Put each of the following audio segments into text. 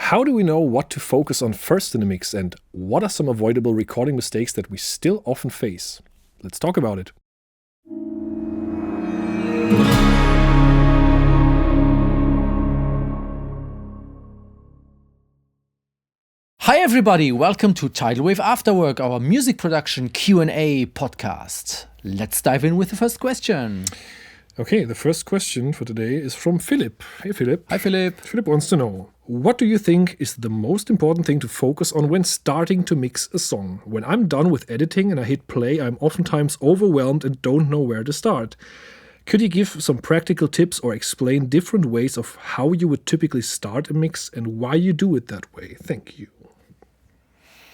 How do we know what to focus on first in the mix, and what are some avoidable recording mistakes that we still often face? Let's talk about it. Hi everybody, welcome to Tidalwave Afterwork, our music production Q&A podcast. Let's dive in with the first question. Okay, the first question for today is from Philip. Hey Philip. Hi Philip. Philip wants to know, what do you think is the most important thing to focus on when starting to mix a song? When I'm done with editing and I hit play, I'm oftentimes overwhelmed and don't know where to start. Could you give some practical tips or explain different ways of how you would typically start a mix and why you do it that way? Thank you.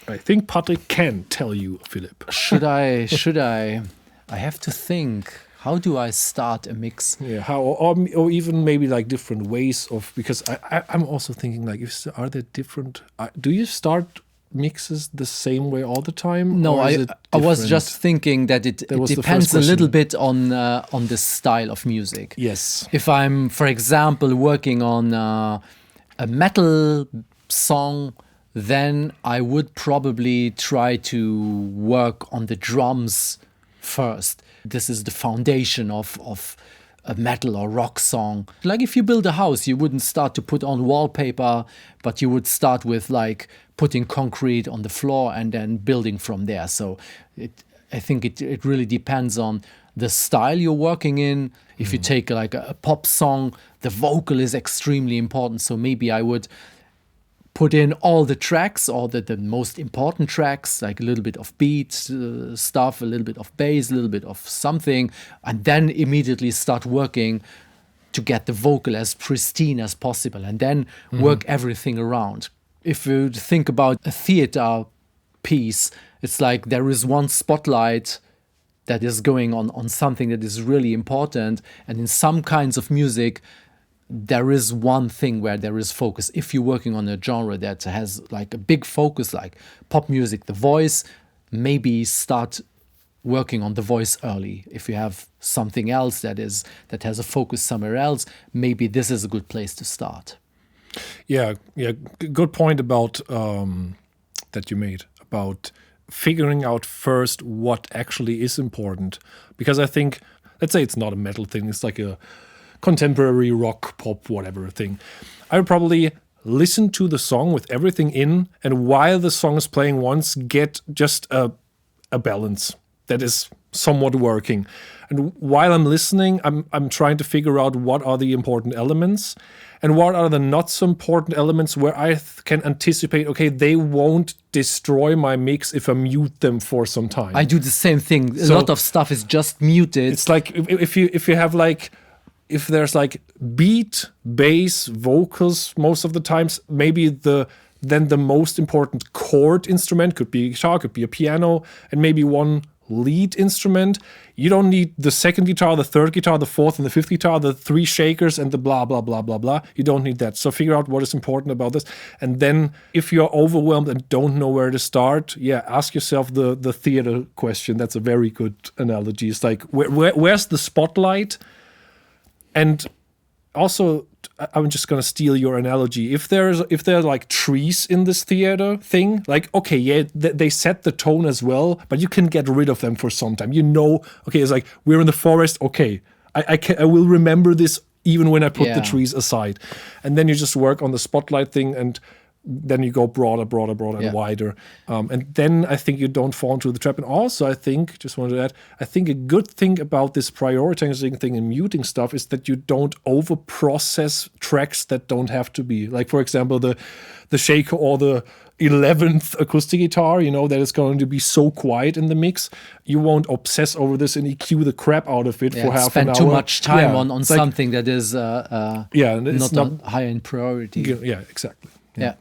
I think Patrick can tell you, Philip. Should I? I have to think. How do I start a mix? Yeah, how or even maybe like different ways of, because I'm also thinking like, are there different? Do you start mixes the same way all the time? No, I was just thinking that it depends a little bit on the style of music. Yes. If I'm, for example, working on a metal song, then I would probably try to work on the drums first. This is the foundation of a metal or rock song. Like if you build a house, you wouldn't start to put on wallpaper, but you would start with like putting concrete on the floor and then building from there. So I think it really depends on the style you're working in. If you take like a pop song, the vocal is extremely important. So maybe I would put in all the tracks, or the most important tracks, like a little bit of beat stuff, a little bit of bass, a little bit of something, and then immediately start working to get the vocal as pristine as possible, and then work everything around. If you think about a theater piece, it's like there is one spotlight that is going on something that is really important, and in some kinds of music, there is one thing where there is focus. If you're working on a genre that has like a big focus, like pop music, the voice, maybe start working on the voice early. If you have something else that has a focus somewhere else, maybe this is a good place to start. Yeah, good point about that you made about figuring out first what actually is important. Because I think, let's say it's not a metal thing, it's like a contemporary rock, pop, whatever thing. I would probably listen to the song with everything in, and while the song is playing once, get just a balance that is somewhat working. And while I'm listening, I'm trying to figure out what are the important elements and what are the not so important elements where I can anticipate, okay, they won't destroy my mix if I mute them for some time. I do the same thing. A lot of stuff is just muted. It's like if you have like, if there's like beat, bass, vocals, most of the times, maybe then the most important chord instrument could be a guitar, could be a piano, and maybe one lead instrument. You don't need the second guitar, the third guitar, the fourth and the fifth guitar, the three shakers and the blah, blah, blah, blah, blah. You don't need that. So figure out what is important about this. And then if you're overwhelmed and don't know where to start, ask yourself the theater question. That's a very good analogy. It's like, where's the spotlight? And also, I'm just going to steal your analogy. If there are like trees in this theater thing, like, okay, they set the tone as well, but you can get rid of them for some time. You know, okay, it's like, we're in the forest, okay, I will remember this even when I put the trees aside. And then you just work on the spotlight thing, and then you go broader and wider. And then I think you don't fall into the trap. And also, I think, just wanted to add, I think a good thing about this prioritizing thing and muting stuff is that you don't over-process tracks that don't have to be. Like, for example, the shaker or the 11th acoustic guitar, that is going to be so quiet in the mix. You won't obsess over this and EQ the crap out of it for half an hour. Spend too much time on something that is not high in priority. Yeah, exactly. Yeah.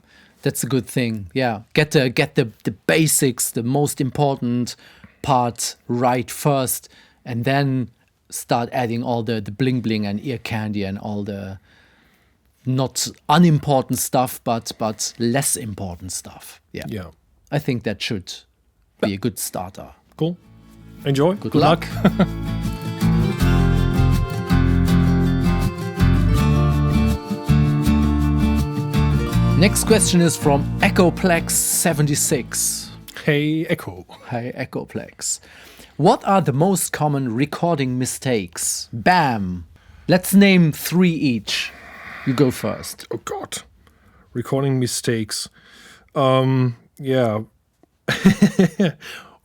That's a good thing. Yeah, get the basics, the most important part right first, and then start adding all the bling bling and ear candy and all the not unimportant stuff, but less important stuff. Yeah. I think that should be a good starter. Cool. Enjoy. Good luck. Next question is from Echoplex76. Hey, Echo. Hey, Echoplex. What are the most common recording mistakes? Bam! Let's name 3 each. You go first. Oh, God. Recording mistakes. Yeah.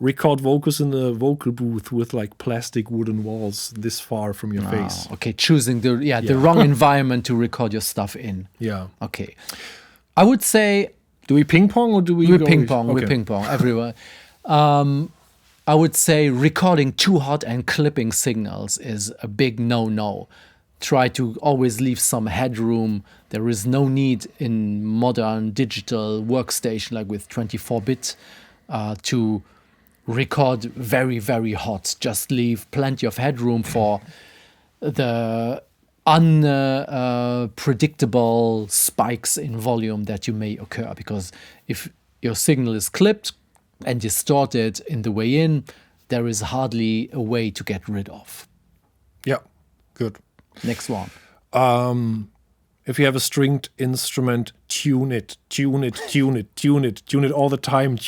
Record vocals in the vocal booth with like plastic wooden walls this far from your face. Okay, choosing the wrong environment to record your stuff in. Yeah. Okay. I would say... Do we ping pong or do we We go ping pong, Okay. we ping pong everywhere. I would say recording too hot and clipping signals is a big no-no. Try to always leave some headroom. There is no need in modern digital workstation like with 24-bit to record very, very hot. Just leave plenty of headroom for the unpredictable spikes in volume that you may occur. Because if your signal is clipped and distorted in the way in, there is hardly a way to get rid of. Yeah, good. Next one. If you have a stringed instrument, tune it all the time.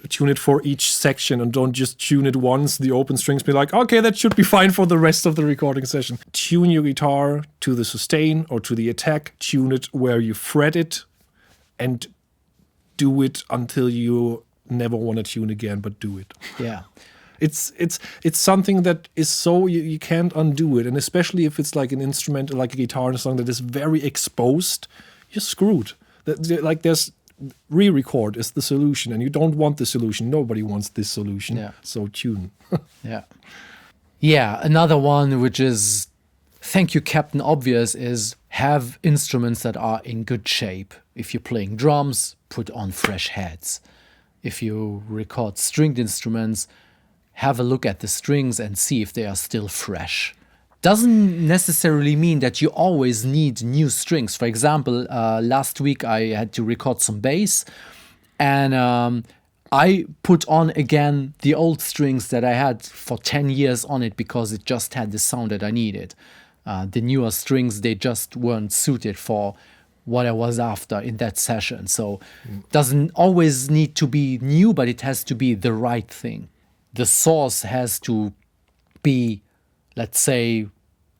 Tune it for each section, and don't just tune it once. The open strings be like, okay, that should be fine for the rest of the recording session. Tune your guitar to the sustain or to the attack. Tune it where you fret it, and do it until you never want to tune again, but do it. Yeah. It's something that is so you can't undo it, and especially if it's like an instrument like a guitar and a song that is very exposed, you're screwed. Like there's re-record is the solution, and you don't want the solution. Nobody wants this solution. Yeah. So tune. Yeah. Another one which is thank you, Captain Obvious, is have instruments that are in good shape. If you're playing drums, put on fresh heads. If you record stringed instruments, have a look at the strings and see if they are still fresh. Doesn't necessarily mean that you always need new strings. For example, last week I had to record some bass, and I put on again the old strings that I had for 10 years on it because it just had the sound that I needed. The newer strings, they just weren't suited for what I was after in that session. So doesn't always need to be new, but it has to be the right thing. The source has to be, let's say,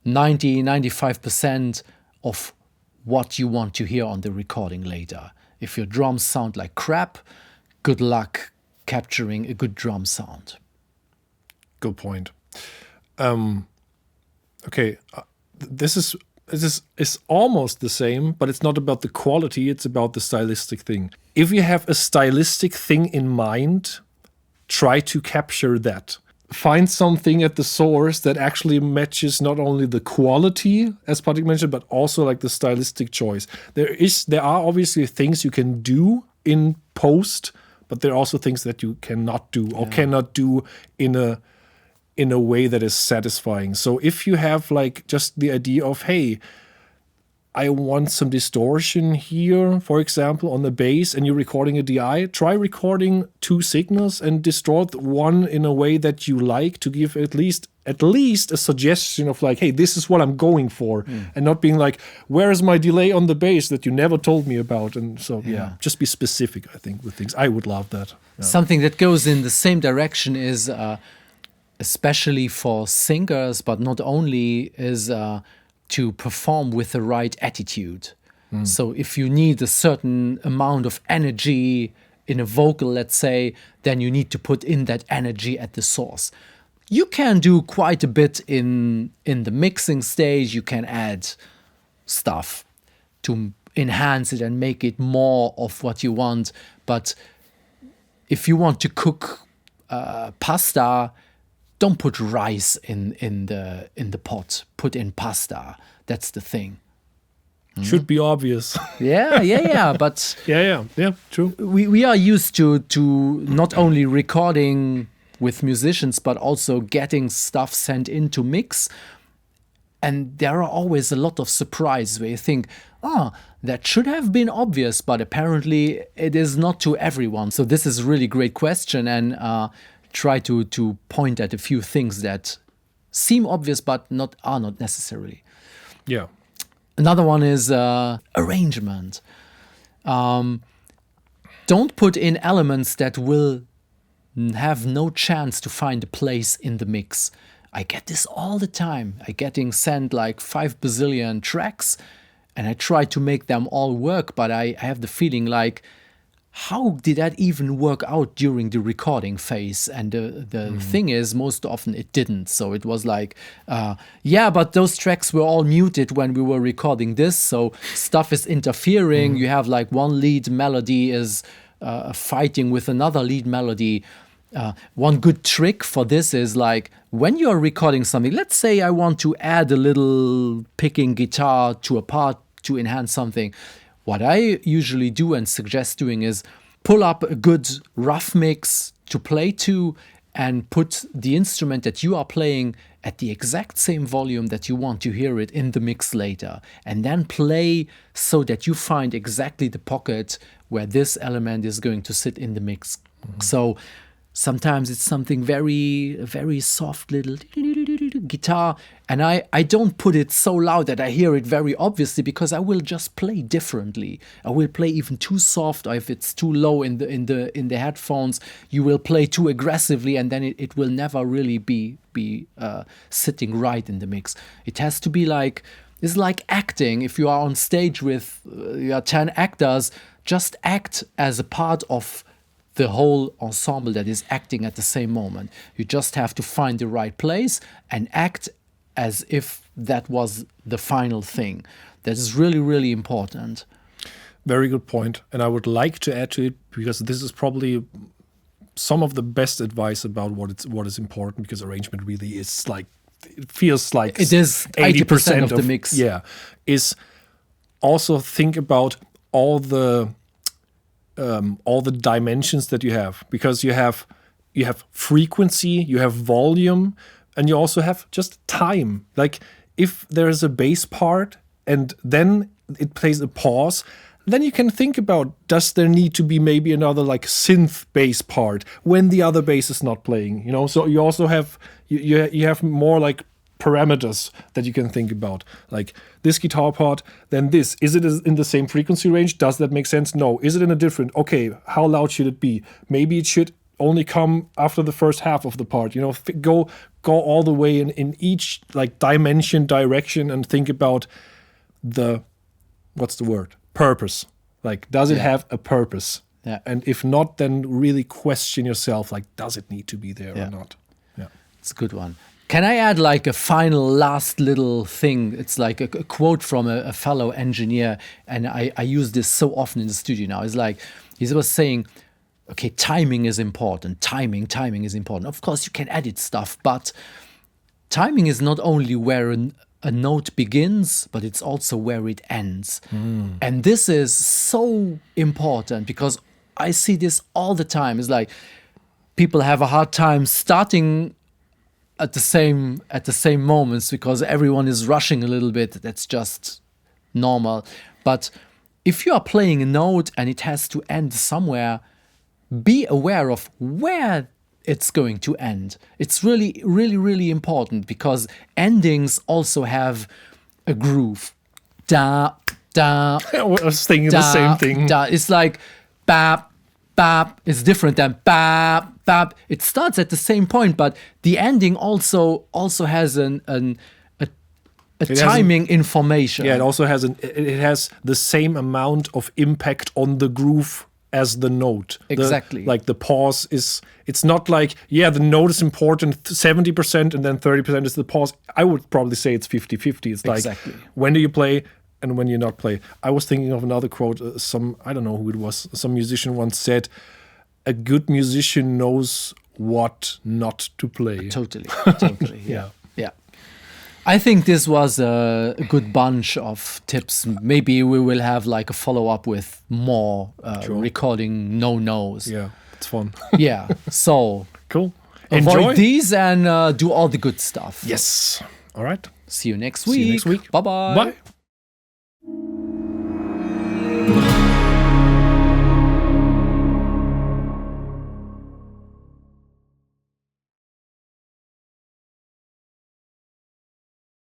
90-95% of what you want to hear on the recording later. If your drums sound like crap, good luck capturing a good drum sound. Good point. Okay, this is almost the same, but it's not about the quality, it's about the stylistic thing. If you have a stylistic thing in mind, try to capture that. Find something at the source that actually matches not only the quality, as Patrick mentioned, but also like the stylistic choice. There are obviously things you can do in post, but there are also things that you cannot do or cannot do in a way that is satisfying. So if you have like just the idea of, hey, I want some distortion here, for example, on the bass, and you're recording a DI, try recording 2 signals and distort one in a way that you like, to give at least a suggestion of like, hey, this is what I'm going for, and not being like, where is my delay on the bass that you never told me about? And so, just be specific, I think, with things. I would love that. Yeah. Something that goes in the same direction is, especially for singers, but not only, is to perform with the right attitude. So if you need a certain amount of energy in a vocal, let's say, then you need to put in that energy at the source. You can do quite a bit in the mixing stage. You can add stuff to enhance it and make it more of what you want. But if you want to cook pasta, don't put rice in the pot. Put in pasta. That's the thing. Should be obvious. Yeah. But yeah, true. We are used to not only recording with musicians, but also getting stuff sent in to mix. And there are always a lot of surprises where you think, that should have been obvious, but apparently it is not to everyone. So this is a really great question, and try to point at a few things that seem obvious but are not necessarily. Yeah. Another one is arrangement. don't put in elements that will have no chance to find a place in the mix. I get this all the time. I getting sent like 5 bazillion tracks, and I try to make them all work, but I have the feeling like, how did that even work out during the recording phase? And the thing is, most often it didn't. So it was like, yeah, but those tracks were all muted when we were recording this, so stuff is interfering. You have like one lead melody is fighting with another lead melody. One good trick for this is like, when you are recording something, let's say I want to add a little picking guitar to a part to enhance something. What I usually do and suggest doing is pull up a good rough mix to play to and put the instrument that you are playing at the exact same volume that you want to hear it in the mix later. And then play so that you find exactly the pocket where this element is going to sit in the mix. So sometimes it's something very, very soft little guitar, and I don't put it so loud that I hear it very obviously, because I will just play differently. I will play even too soft, or if it's too low in the headphones, you will play too aggressively, and then it will never really be sitting right in the mix. It has to be like, it's like acting. If you are on stage with your 10 actors, just act as a part of the whole ensemble that is acting at the same moment. You just have to find the right place and act as if that was the final thing. That is really, really important. Very good point. And I would like to add to it, because this is probably some of the best advice about what is important, because arrangement really is like, it feels like it is 80% of the mix. Yeah. Is also think about all the dimensions that you have, because you have frequency, you have volume, and you also have just time. Like if there is a bass part and then it plays a pause, then you can think about, does there need to be maybe another like synth bass part when the other bass is not playing? You know, so you also have you have more like parameters that you can think about, like this guitar part, then this. Is it in the same frequency range? Does that make sense? No. Is it in a different? Okay, how loud should it be? Maybe it should only come after the first half of the part. You know, go all the way in each like dimension, direction, and think about the, what's the word? Purpose. Like, does it have a purpose? Yeah. And if not, then really question yourself, like, does it need to be there or not? Yeah. It's a good one. Can I add like a final last little thing? It's like a quote from a fellow engineer, and I use this so often in the studio now. It's like, he was saying, okay, timing is important. Timing is important. Of course, you can edit stuff, but timing is not only where a note begins, but it's also where it ends. And this is so important, because I see this all the time. It's like people have a hard time starting at the same moments, because everyone is rushing a little bit. That's just normal. But if you are playing a note and it has to end somewhere, be aware of where it's going to end. It's really, really, really important, because endings also have a groove. Da, da. I was thinking the same thing. Da. It's like bap, bap. It's different than bap, bap. It starts at the same point, but the ending also has a timing information. Yeah, it also has it has the same amount of impact on the groove as the note. Exactly. Like the pause it's not like, yeah, the note is important 70% and then 30% is the pause. I would probably say it's 50-50. It's like, exactly, when do you play and when you not play. I was thinking of another quote, I don't know who it was, some musician once said, a good musician knows what not to play. Totally, yeah. I think this was a good bunch of tips. Maybe we will have like a follow-up with more recording no-nos. Yeah, it's fun. Yeah, so cool. Avoid these and do all the good stuff. Yes. All right. See you next See you next week. Bye-bye. Bye.